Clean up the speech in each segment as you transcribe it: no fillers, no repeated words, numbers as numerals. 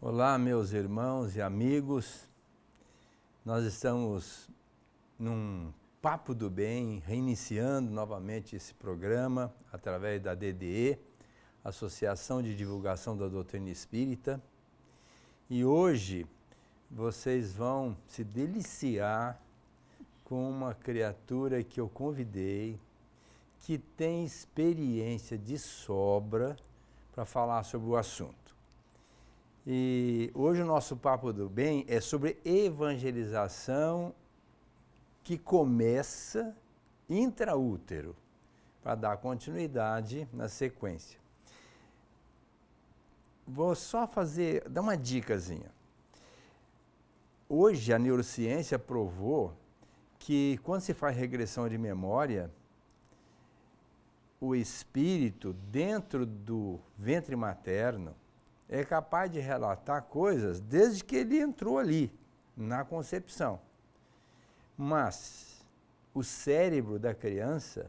Olá, meus irmãos e amigos. Nós estamos num Papo do Bem, reiniciando novamente esse programa através da DDE, Associação de Divulgação da Doutrina Espírita. E hoje vocês vão se deliciar com uma criatura que eu convidei, que tem experiência de sobra para falar sobre o assunto. E hoje o nosso Papo do Bem é sobre evangelização que começa intraútero, para dar continuidade na sequência. Vou só dar uma dicasinha. Hoje a neurociência provou que quando se faz regressão de memória, o espírito dentro do ventre materno é capaz de relatar coisas desde que ele entrou ali, na concepção. Mas o cérebro da criança,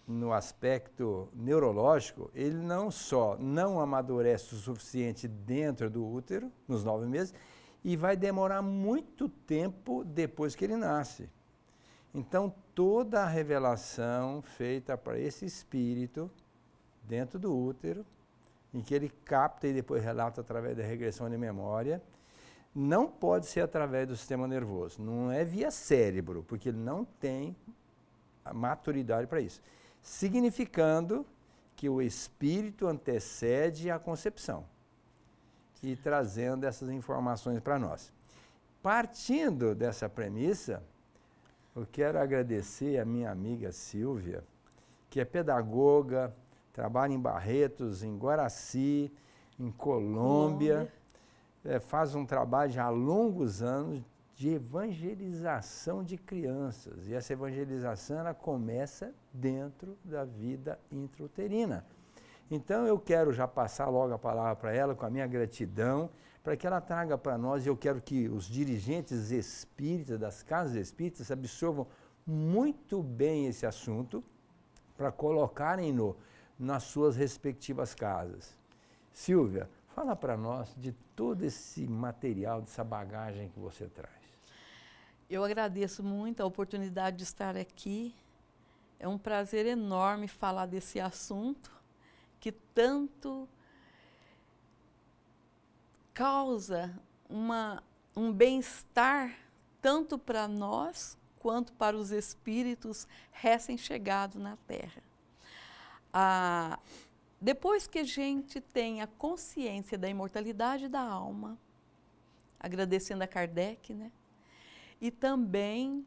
no aspecto neurológico, ele não só não amadurece o suficiente dentro do útero, nos 9 meses, e vai demorar muito tempo depois que ele nasce. Então, toda a revelação feita para esse espírito dentro do útero, em que ele capta e depois relata através da regressão de memória, não pode ser através do sistema nervoso, não é via cérebro, porque ele não tem a maturidade para isso. Significando que o espírito antecede a concepção e trazendo essas informações para nós. Partindo dessa premissa, eu quero agradecer a minha amiga Silvia, que é pedagoga, trabalha em Barretos, em Guaraci, em Colômbia. Faz um trabalho já há longos anos de evangelização de crianças. E essa evangelização ela começa dentro da vida intrauterina. Então eu quero já passar logo a palavra para ela, com a minha gratidão, para que ela traga para nós, e eu quero que os dirigentes espíritas das casas espíritas absorvam muito bem esse assunto, para colocarem-no nas suas respectivas casas. Silvia, fala para nós de todo esse material, dessa bagagem que você traz. Eu agradeço muito a oportunidade de estar aqui. É um prazer enorme falar desse assunto que tanto causa um bem-estar tanto para nós quanto para os espíritos recém-chegados na Terra. Depois que a gente tem a consciência da imortalidade da alma, agradecendo a Kardec, né? E também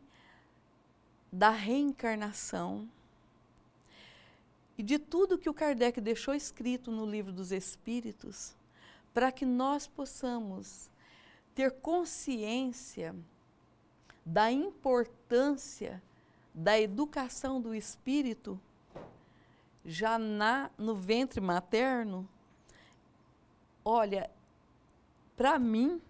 da reencarnação, e de tudo que o Kardec deixou escrito no Livro dos Espíritos, para que nós possamos ter consciência da importância da educação do espírito já no ventre materno. Olha, para mim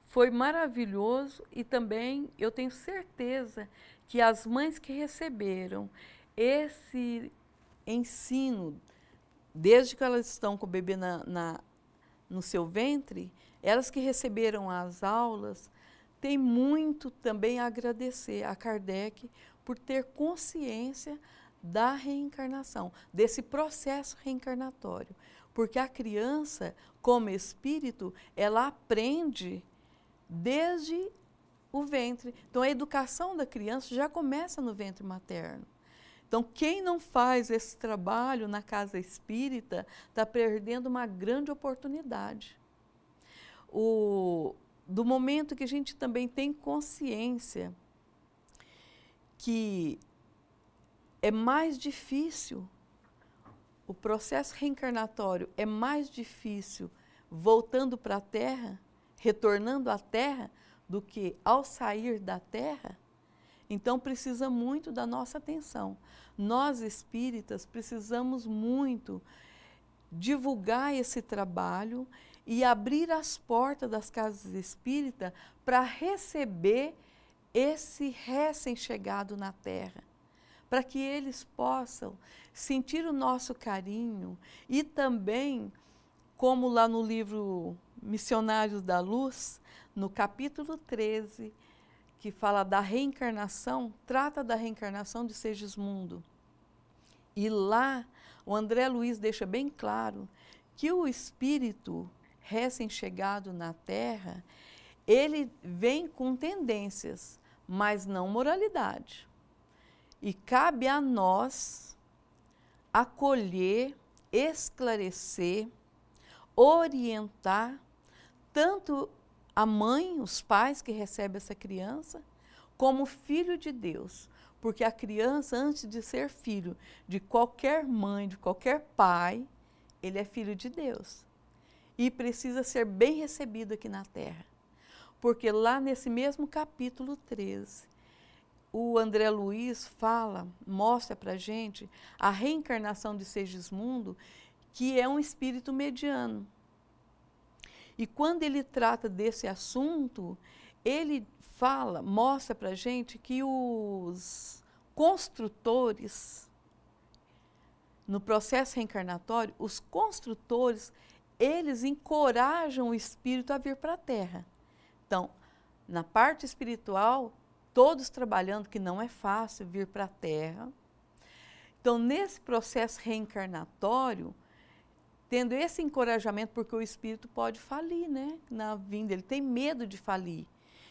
foi maravilhoso, e também eu tenho certeza que as mães que receberam esse ensino, desde que elas estão com o bebê no seu ventre, elas que receberam as aulas, têm muito também a agradecer a Kardec por ter consciência da reencarnação, desse processo reencarnatório. Porque a criança, como espírito, ela aprende desde o ventre. Então, a educação da criança já começa no ventre materno. Então, quem não faz esse trabalho na casa espírita está perdendo uma grande oportunidade. Do momento que a gente também tem consciência que é mais difícil, o processo reencarnatório é mais difícil voltando para a Terra, retornando à Terra, do que ao sair da Terra. Então precisa muito da nossa atenção. Nós espíritas precisamos muito divulgar esse trabalho e abrir as portas das casas espíritas para receber esse recém-chegado na Terra, para que eles possam sentir o nosso carinho e também como lá no livro Missionários da Luz, no capítulo 13, que fala da reencarnação, trata da reencarnação de Segismundo. E lá o André Luiz deixa bem claro que o espírito recém-chegado na Terra, ele vem com tendências, mas não moralidade. E cabe a nós acolher, esclarecer, orientar tanto a mãe, os pais que recebem essa criança, como o filho de Deus. Porque a criança, antes de ser filho de qualquer mãe, de qualquer pai, ele é filho de Deus. E precisa ser bem recebido aqui na Terra. Porque lá nesse mesmo capítulo 13, o André Luiz fala, mostra para a gente a reencarnação de Segismundo, que é um espírito mediano. E quando ele trata desse assunto, ele fala, mostra para a gente que os construtores, no processo reencarnatório, os construtores, eles encorajam o espírito a vir para a Terra. Então, na parte espiritual, todos trabalhando, que não é fácil vir para a Terra. Então, nesse processo reencarnatório, tendo esse encorajamento, porque o espírito pode falir, né? Na vinda, ele tem medo de falir.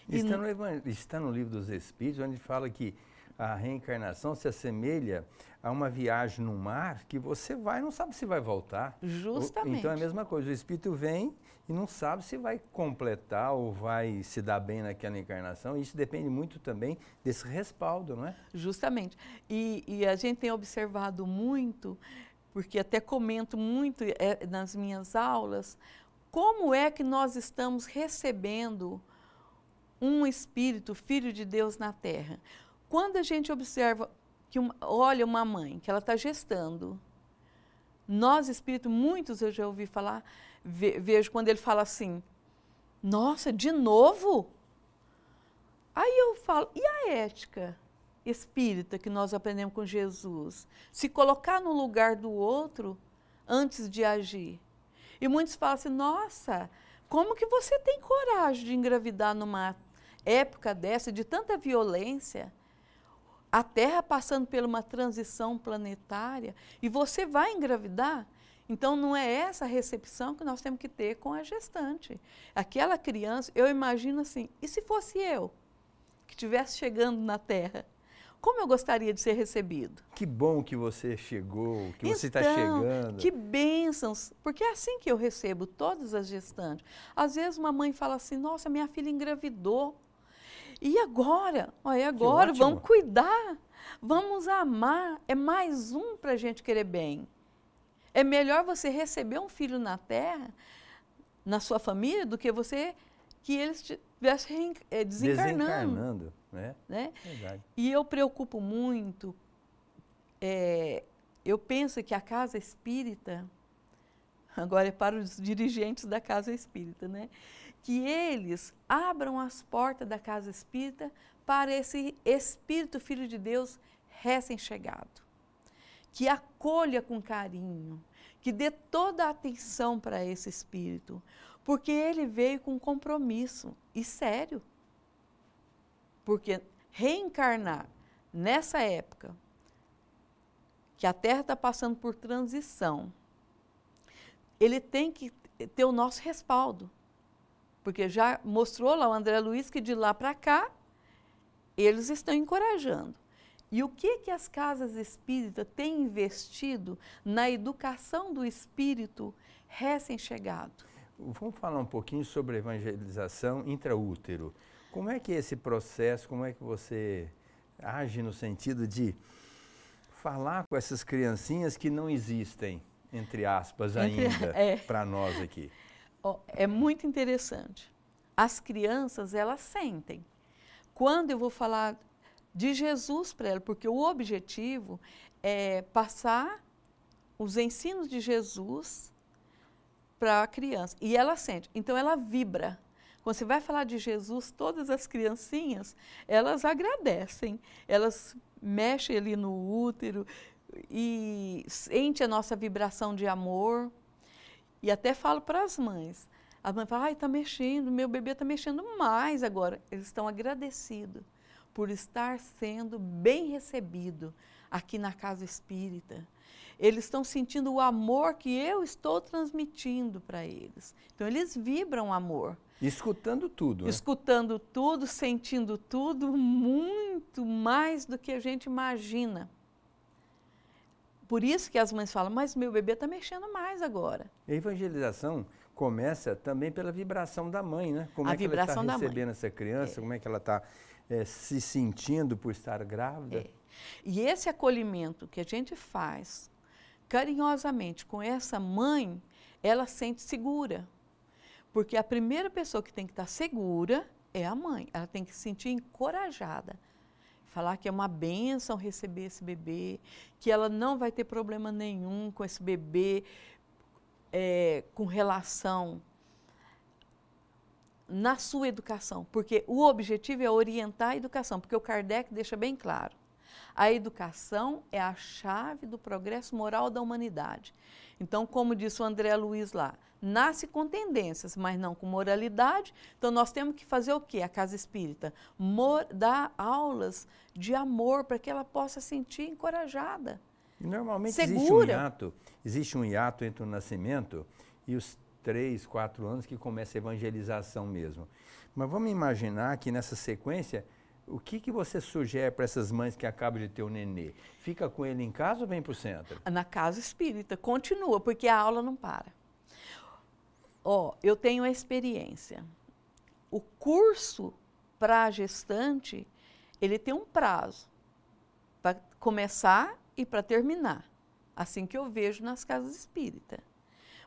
Está no Livro dos Espíritos, onde fala que a reencarnação se assemelha a uma viagem no mar, que você vai e não sabe se vai voltar. Justamente. Então é a mesma coisa, o espírito vem e não sabe se vai completar ou vai se dar bem naquela encarnação. Isso depende muito também desse respaldo, não é? Justamente. E a gente tem observado muito, porque até comento muito nas minhas aulas, como é que nós estamos recebendo um espírito, filho de Deus na Terra. Quando a gente observa, olha uma mãe, que ela está gestando, nós espíritos, muitos eu já ouvi falar, vejo quando ele fala assim, nossa, de novo? Aí eu falo, e a ética espírita que nós aprendemos com Jesus? Se colocar no lugar do outro antes de agir. E muitos falam assim, nossa, como que você tem coragem de engravidar numa época dessa, de tanta violência, a Terra passando por uma transição planetária, e você vai engravidar? Então, não é essa a recepção que nós temos que ter com a gestante. Aquela criança, eu imagino assim, e se fosse eu, que estivesse chegando na Terra? Como eu gostaria de ser recebido? Que bom que você chegou, que você está chegando. Que bênçãos, porque é assim que eu recebo todas as gestantes. Às vezes uma mãe fala assim, nossa, minha filha engravidou. E agora? Olha, agora vamos cuidar, vamos amar. É mais um para a gente querer bem. É melhor você receber um filho na Terra, na sua família, do que você que ele estivesse desencarnando. Né? Verdade. E eu preocupo muito, eu penso que a casa espírita, agora é para os dirigentes da casa espírita, né? Que eles abram as portas da casa espírita para esse espírito filho de Deus recém-chegado, que acolha com carinho, que dê toda a atenção para esse espírito, porque ele veio com compromisso, e sério. Porque reencarnar nessa época, que a Terra está passando por transição, ele tem que ter o nosso respaldo. Porque já mostrou lá o André Luiz que de lá para cá, eles estão encorajando. E o que as casas espíritas têm investido na educação do espírito recém-chegado? Vamos falar um pouquinho sobre a evangelização intraútero. Como é que é esse processo, como é que você age no sentido de falar com essas criancinhas que não existem, entre aspas, ainda, para nós aqui? É muito interessante. As crianças, elas sentem. Quando eu vou falar de Jesus para elas, porque o objetivo é passar os ensinos de Jesus para a criança. E ela sente, então ela vibra. Quando você vai falar de Jesus, todas as criancinhas, elas agradecem, elas mexem ali no útero e sentem a nossa vibração de amor. E até falo para as mães. A mãe fala, ai, está mexendo, meu bebê está mexendo mais agora. Eles estão agradecidos por estar sendo bem recebido aqui na casa espírita. Eles estão sentindo o amor que eu estou transmitindo para eles. Então, eles vibram amor. Escutando tudo, né? Escutando tudo, sentindo tudo, muito mais do que a gente imagina. Por isso que as mães falam, mas meu bebê está mexendo mais agora. A evangelização começa também pela vibração da mãe, né? Como A é que ela está recebendo mãe. essa criança, como é que ela está se sentindo por estar grávida. E esse acolhimento que a gente faz carinhosamente com essa mãe, ela sente segura. Porque a primeira pessoa que tem que estar segura é a mãe. Ela tem que se sentir encorajada. Falar que é uma bênção receber esse bebê, que ela não vai ter problema nenhum com esse bebê, com relação na sua educação. Porque o objetivo é orientar a educação, porque o Kardec deixa bem claro. A educação é a chave do progresso moral da humanidade. Então, como disse o André Luiz lá, nasce com tendências, mas não com moralidade. Então, nós temos que fazer o quê? A Casa Espírita dar aulas de amor para que ela possa sentir encorajada. E normalmente segura. existe um hiato entre o nascimento e os 3, 4 anos que começa a evangelização mesmo. Mas vamos imaginar que nessa sequência, o que você sugere para essas mães que acabam de ter o nenê? Fica com ele em casa ou vem para o centro? Na Casa Espírita, continua, porque a aula não para. Eu tenho a experiência. O curso para a gestante, ele tem um prazo para começar e para terminar. Assim que eu vejo nas casas espíritas.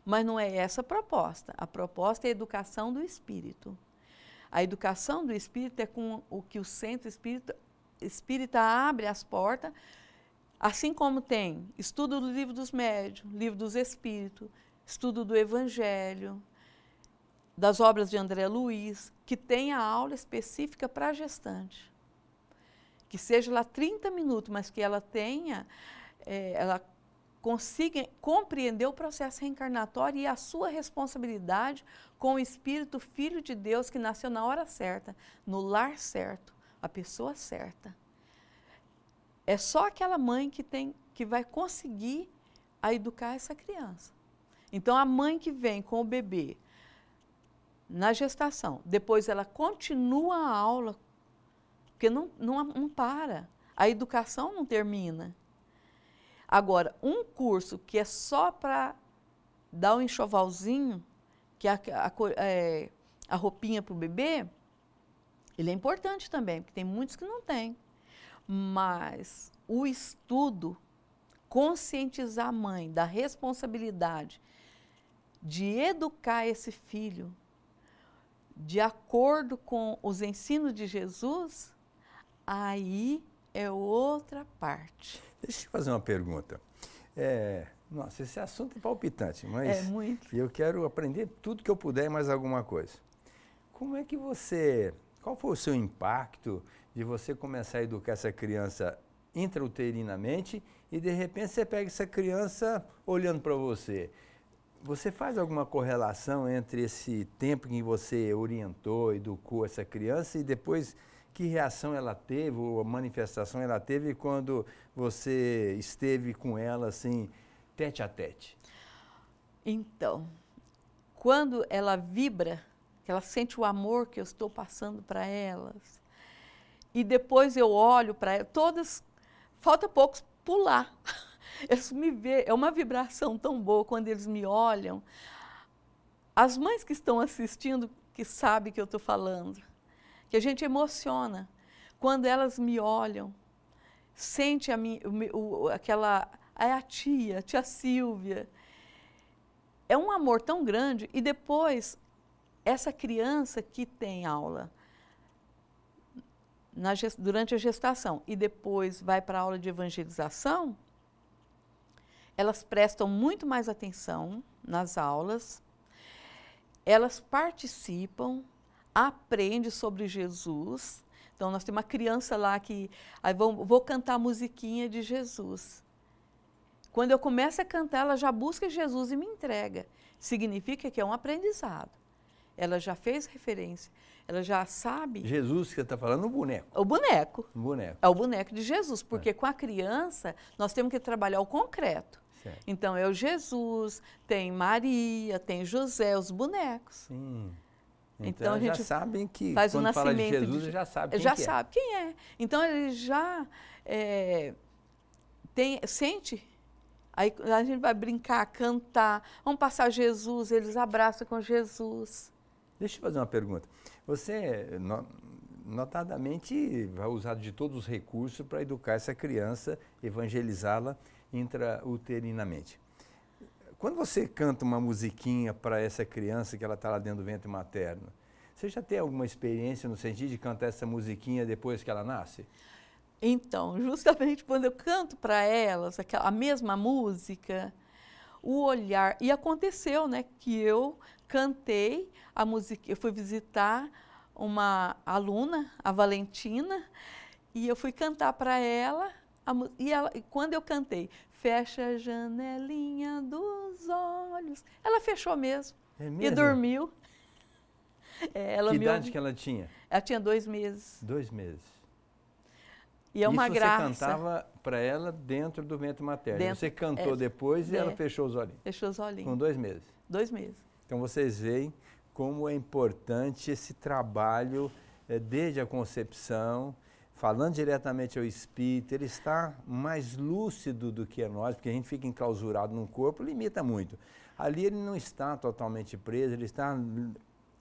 Mas não é essa a proposta. A proposta é a educação do espírito. A educação do espírito é com o que o centro espírita abre as portas, assim como tem estudo do livro dos médiuns, livro dos espíritos, estudo do evangelho, das obras de André Luiz, que tem a aula específica para a gestante. Que seja lá 30 minutos, mas que ela tenha, ela consiga compreender o processo reencarnatório e a sua responsabilidade com o Espírito Filho de Deus que nasceu na hora certa, no lar certo, a pessoa certa. É só aquela mãe que vai conseguir educar essa criança. Então, a mãe que vem com o bebê na gestação, depois ela continua a aula, porque não para, a educação não termina. Agora, um curso que é só para dar um enxovalzinho, que é a roupinha para o bebê, ele é importante também, porque tem muitos que não têm. Mas o estudo, conscientizar a mãe da responsabilidade de educar esse filho de acordo com os ensinos de Jesus, aí é outra parte. Deixa eu te fazer uma pergunta. Nossa, esse assunto é palpitante, mas é muito. Eu quero aprender tudo que eu puder e mais alguma coisa. Como é que qual foi o seu impacto de você começar a educar essa criança intrauterinamente e de repente você pega essa criança olhando para você? Você faz alguma correlação entre esse tempo em que você orientou, educou essa criança e depois que reação ela teve, ou manifestação ela teve quando você esteve com ela, assim, tete a tete? Então, quando ela vibra, que ela sente o amor que eu estou passando para elas, e depois eu olho para elas, todas, falta poucos pular. Eles me veem, é uma vibração tão boa quando eles me olham. As mães que estão assistindo, que sabem que eu estou falando, que a gente emociona quando elas me olham, sente a tia Silvia. É um amor tão grande. E depois, essa criança que tem aula durante a gestação e depois vai para a aula de evangelização, elas prestam muito mais atenção nas aulas, elas participam, aprende sobre Jesus. Então, nós temos uma criança lá que vou cantar a musiquinha de Jesus. Quando eu começo a cantar, ela já busca Jesus e me entrega. significa que é um aprendizado. Ela já fez referência, ela já sabe. Jesus, que você está falando, o boneco. O boneco. O boneco. É o boneco de Jesus, porque com a criança nós temos que trabalhar o concreto. Certo. Então é o Jesus, tem Maria, tem José, os bonecos. Sim. Então a gente já sabem que faz quando o fala de nascimento Jesus, já sabe quem já que é. sabe quem é. Então ele já sente. Aí a gente vai brincar, cantar, vamos passar Jesus, eles abraçam com Jesus. Deixa eu fazer uma pergunta. Você, notadamente, vai usar de todos os recursos para educar essa criança, evangelizá-la intrauterinamente. Quando você canta uma musiquinha para essa criança que ela está lá dentro do ventre materno, você já tem alguma experiência no sentido de cantar essa musiquinha depois que ela nasce? Então, justamente quando eu canto para elas a mesma música, o olhar... E aconteceu, né, que eu cantei a música, eu fui visitar uma aluna, a Valentina, e eu fui cantar para ela, e quando eu cantei, fecha a janelinha dos olhos, ela fechou mesmo, e dormiu. Que idade que ela tinha? Ela tinha 2 meses. 2 meses. E é uma graça. Você cantava para ela dentro do ventre materno. Você cantou depois e ela fechou os olhinhos. Fechou os olhinhos. Com 2 meses. 2 meses. Então vocês veem como é importante esse trabalho desde a concepção, falando diretamente ao espírito. Ele está mais lúcido do que nós, porque a gente fica enclausurado num corpo, limita muito. Ali ele não está totalmente preso, ele está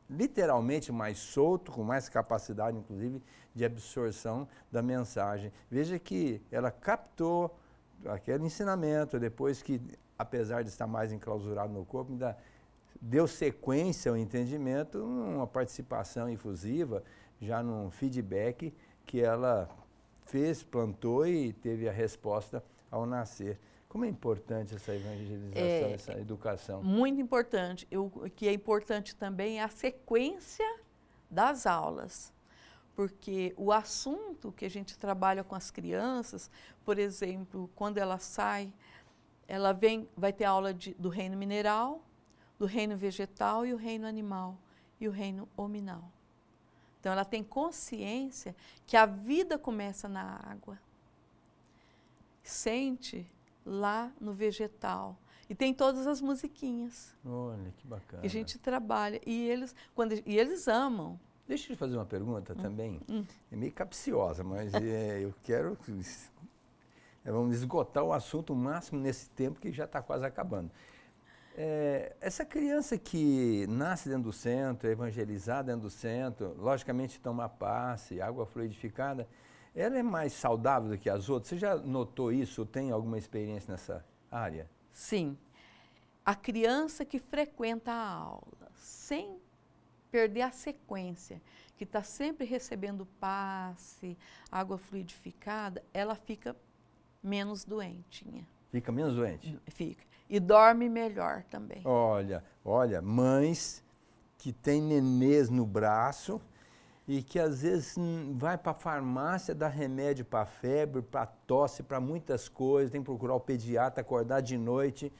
literalmente mais solto, com mais capacidade, inclusive, de absorção da mensagem. Veja que ela captou aquele ensinamento, depois que, apesar de estar mais enclausurado no corpo, ainda deu sequência ao entendimento, uma participação efusiva, já num feedback que ela fez, plantou e teve a resposta ao nascer. Como é importante essa evangelização, essa educação? Muito importante. O que é importante também é a sequência das aulas. Porque o assunto que a gente trabalha com as crianças, por exemplo, quando ela sai, ela vai ter aula do reino mineral, do reino vegetal e o reino animal, e o reino hominal. Então ela tem consciência que a vida começa na água. Sente lá no vegetal. E tem todas as musiquinhas. Olha, que bacana. Que a gente trabalha. E eles amam. Deixa eu te fazer uma pergunta também. É meio capciosa, mas eu quero... vamos esgotar o assunto o máximo nesse tempo que já está quase acabando. Essa criança que nasce dentro do centro, é evangelizada dentro do centro, logicamente toma passe, água fluidificada, ela é mais saudável do que as outras? Você já notou isso? Tem alguma experiência nessa área? Sim. A criança que frequenta a aula, sem perder a sequência, que está sempre recebendo passe, água fluidificada, ela fica menos doentinha. Fica menos doente? Fica. E dorme melhor também. Olha, mães que têm nenês no braço e que às vezes vai para a farmácia dar remédio para febre, para tosse, para muitas coisas, tem que procurar o pediatra, acordar de noite.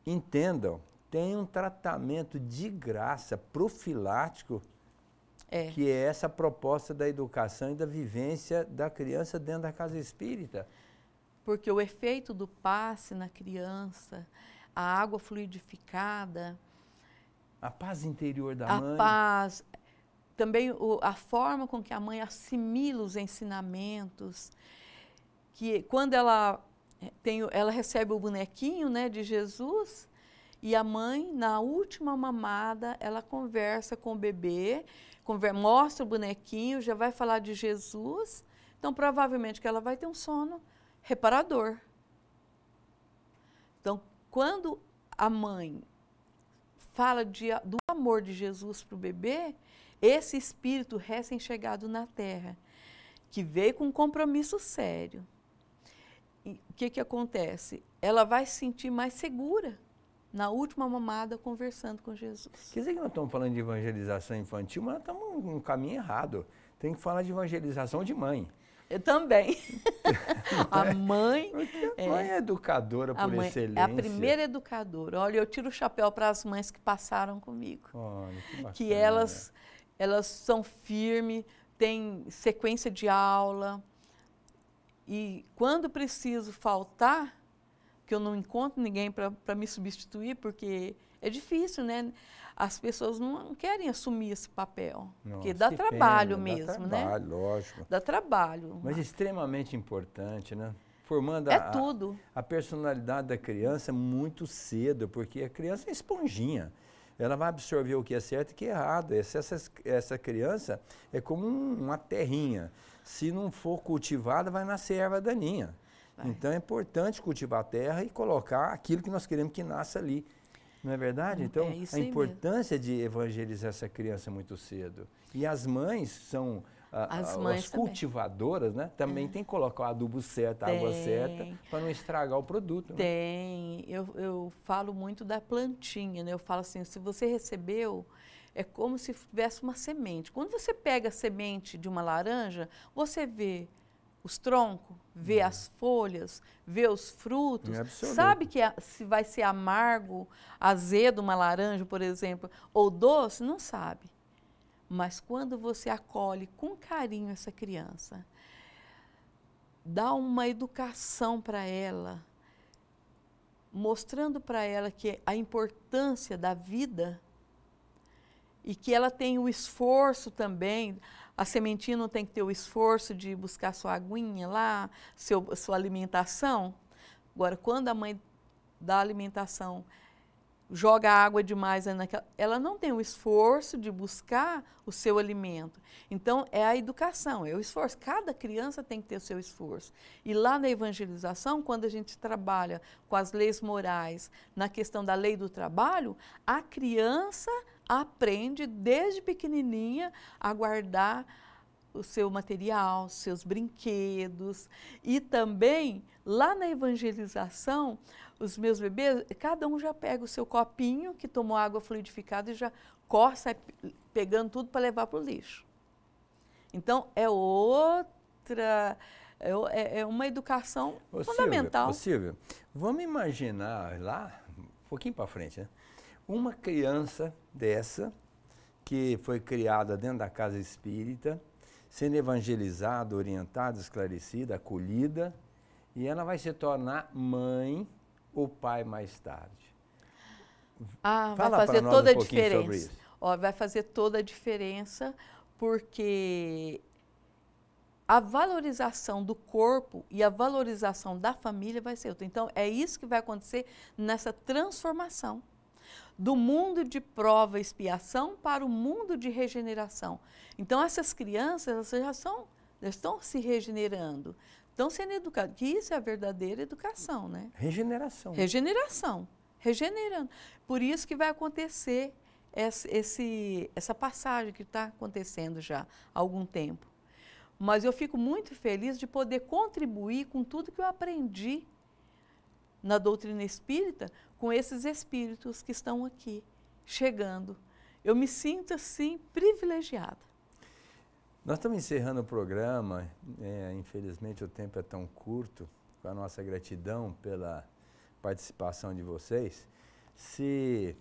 Entendam, tem um tratamento de graça, profilático, que é essa proposta da educação e da vivência da criança dentro da casa espírita. Porque o efeito do passe na criança, a água fluidificada... A paz interior da mãe. A paz, também a forma com que a mãe assimila os ensinamentos, que quando ela recebe o bonequinho, né, de Jesus, e a mãe, na última mamada, ela conversa com o bebê, mostra o bonequinho, já vai falar de Jesus, então provavelmente que ela vai ter um sono reparador. Então, quando a mãe fala do amor de Jesus para o bebê, esse espírito recém-chegado na Terra, que veio com um compromisso sério, o que acontece? Ela vai se sentir mais segura na última mamada conversando com Jesus. Quer dizer que nós estamos falando de evangelização infantil, mas nós estamos num caminho errado. Tem que falar de evangelização de mãe. Eu também. A mãe... A mãe é educadora por excelência. É a primeira educadora. Olha, eu tiro o chapéu para as mães que passaram comigo. Olha, que bacana. Que elas são firmes, têm sequência de aula. E quando preciso faltar, que eu não encontro ninguém para me substituir, porque é difícil, né? As pessoas não querem assumir esse papel, Nossa, porque dá trabalho pena, mesmo, dá trabalho, né? lógico. Dá trabalho. Mas extremamente importante, né? Formando tudo. A personalidade da criança muito cedo, porque a criança é esponjinha. Ela vai absorver o que é certo e o que é errado. Essa criança é como uma terrinha. Se não for cultivada, vai nascer erva daninha. Então é importante cultivar a terra e colocar aquilo que nós queremos que nasça ali. Não é verdade? Então, a importância de evangelizar essa criança muito cedo. E as mães são as cultivadoras, né? Também tem que colocar o adubo certo, a água certa, para não estragar o produto. Tem. Né? Eu falo muito da plantinha, né? Eu falo assim, se você recebeu, é como se tivesse uma semente. Quando você pega a semente de uma laranja, você vê os troncos, vê as folhas, vê os frutos, sabe que se vai ser amargo, azedo uma laranja, por exemplo, ou doce, não sabe. Mas quando você acolhe com carinho essa criança, dá uma educação para ela, mostrando para ela que a importância da vida e que ela tem o esforço também. A sementinha não tem que ter o esforço de buscar sua aguinha lá, sua alimentação. Agora, quando a mãe dá alimentação, joga água demais, ela não tem o esforço de buscar o seu alimento. Então, é a educação, é o esforço. Cada criança tem que ter o seu esforço. E lá na evangelização, quando a gente trabalha com as leis morais, na questão da lei do trabalho, a criança aprende desde pequenininha a guardar o seu material, seus brinquedos. E também, lá na evangelização, os meus bebês, cada um já pega o seu copinho, que tomou água fluidificada, e já corre, sai pegando tudo para levar para o lixo. Então, é uma educação fundamental. Silvia, vamos imaginar lá, um pouquinho para frente, né? Uma criança dessa, que foi criada dentro da casa espírita, sendo evangelizada, orientada, esclarecida, acolhida, e ela vai se tornar mãe ou pai mais tarde. Vai fazer toda a diferença. Vai fazer toda a diferença, porque a valorização do corpo e a valorização da família vai ser outra. Então, é isso que vai acontecer nessa transformação. Do mundo de prova e expiação para o mundo de regeneração. Então, essas crianças já estão se regenerando, estão sendo educadas, que isso é a verdadeira educação, né? Regeneração. Regeneração, regenerando. Por isso que vai acontecer essa passagem que está acontecendo já há algum tempo. Mas eu fico muito feliz de poder contribuir com tudo que eu aprendi na doutrina espírita, com esses espíritos que estão aqui, chegando. Eu me sinto, assim, privilegiada. Nós estamos encerrando o programa, infelizmente o tempo é tão curto, com a nossa gratidão pela participação de vocês. Se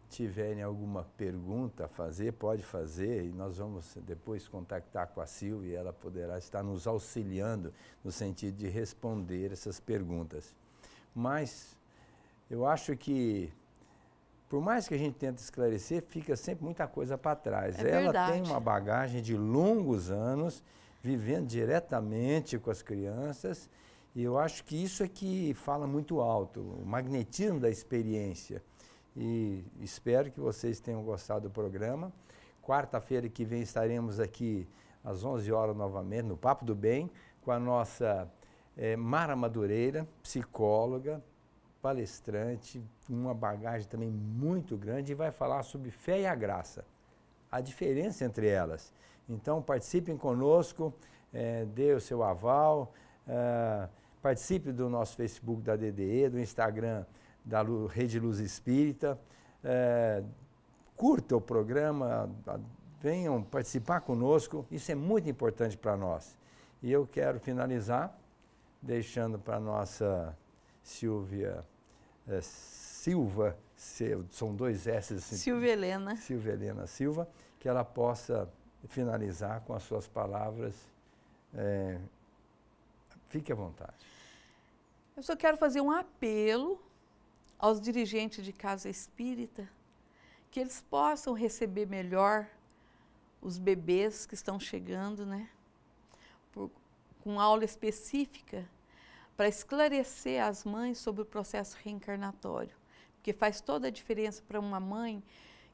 tiverem alguma pergunta a fazer, pode fazer, e nós vamos depois contactar com a Silvia e ela poderá estar nos auxiliando no sentido de responder essas perguntas. Mas eu acho que, por mais que a gente tente esclarecer, fica sempre muita coisa para trás. Ela tem uma bagagem de longos anos, vivendo diretamente com as crianças, e eu acho que isso é que fala muito alto, o magnetismo da experiência. E espero que vocês tenham gostado do programa. Quarta-feira que vem estaremos aqui às 11 horas novamente, no Papo do Bem, com a nossa Mara Madureira, psicóloga, palestrante, uma bagagem também muito grande, e vai falar sobre fé e a graça, a diferença entre elas. Então, participem conosco, dê o seu aval, participe do nosso Facebook da DDE, do Instagram da Rede Luz Espírita, curta o programa, venham participar conosco, isso é muito importante para nós. E eu quero finalizar deixando para a nossa Silvia Silva, são 2 S. Assim, Silvia Helena. Silvia Helena Silva, que ela possa finalizar com as suas palavras. Fique à vontade. Eu só quero fazer um apelo aos dirigentes de casa espírita, que eles possam receber melhor os bebês que estão chegando, né? Com aula específica para esclarecer as mães sobre o processo reencarnatório. Porque faz toda a diferença para uma mãe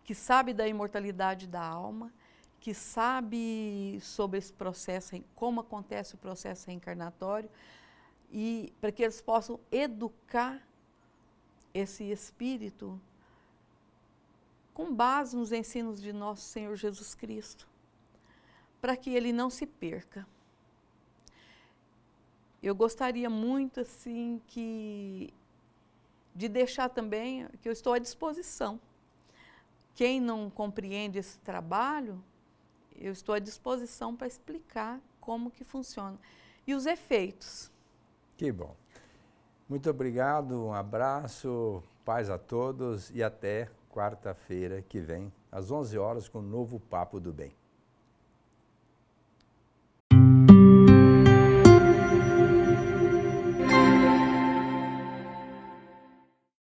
que sabe da imortalidade da alma, que sabe sobre esse processo, como acontece o processo reencarnatório, e para que eles possam educar esse espírito com base nos ensinos de nosso Senhor Jesus Cristo, para que ele não se perca. Eu gostaria muito, assim, de deixar também que eu estou à disposição. Quem não compreende esse trabalho, eu estou à disposição para explicar como que funciona. E os efeitos. Que bom. Muito obrigado, um abraço, paz a todos e até quarta-feira que vem, às 11 horas, com um novo Papo do Bem.